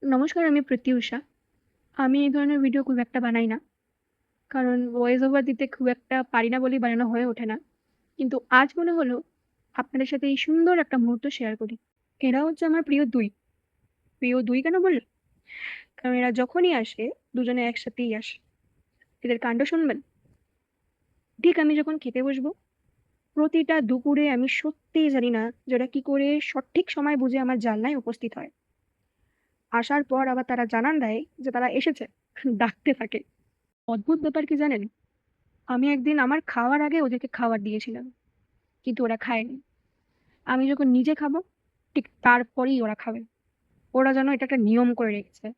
নমস্কার, আমি প্রত্যুষা। আমি এই ধরনের ভিডিও খুব একটা বানাই না। কারণ ভয়েস ওভার দিতে খুব একটা পারি না বলেই বানানো হয়ে ওঠে না। কিন্তু আজ মনে হলো আপনাদের সাথে এই সুন্দর একটা মুহূর্ত শেয়ার করি। এরা হচ্ছে আমার প্রিয় ২। প্রিয় ২ কেন বললাম? কারণ এরা যখনই আসে দুজনে একসাথেই আসে। এদের কাণ্ড শুনবেন? ঠিক আমি যখন খেতে বসবো, প্রতিটা দুপুরে আমি সত্যিই জানি না যে ওরা কি করে সঠিক সময় বুঝে আমার জানলায় উপস্থিত হয়। আসার পর আবার তারা জানান দেয় যে তারা এসেছে। ডাকতে থাকে। অদ্ভুত ব্যাপার কি জানেন? আমি একদিন আমার খাওয়ার আগে ওদেরকে খাবার দিয়েছিলাম। কিন্তু ওরা খায়নি। আমি যখন নিজে খাবো, ঠিক তারপরেই ওরা খাবে। ওরা যেন এটা একটা নিয়ম করে রেখেছে।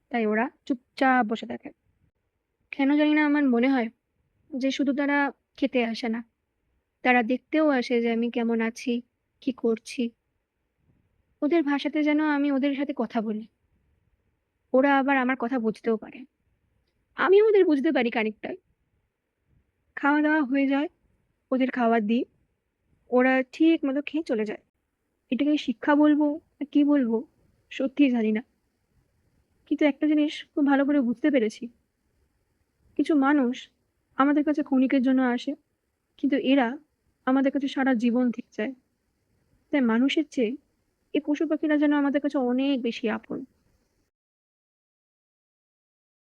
তাই ওরা চুপচাপ বসে থাকে। কেন জানি না আমার মনে হয় যে শুধু তারা খেতে আসে না। তারা দেখতেও আসে যে আমি কেমন আছি, কি করছি। ওদের ভাষাতে যেন আমি ওদের সাথে কথা বলি। ওরা আবার আমার কথা বুঝতেও পারে। আমিও ওদের বুঝতে পারি খানিকটা। খাওয়া-দাওয়া হয়ে যায়, ওদের খাবার দিই। ওরা ঠিক মতো খেয়ে চলে যায়। এটাকে শিক্ষা বলবো না কি বলবো? সত্যিই জানি না। কিন্তু একটা জিনিস খুব ভালো করে বুঝতে পেরেছি। কিছু মানুষ আমাদের কাছে ক্ষণিকের জন্য আসে। কিন্তু এরা আমাদের কাছে সারা জীবন থেকে যায়। তাই মানুষের চেয়ে এই পশু পাখিরা যেন আমাদের কাছে অনেক বেশি আপন।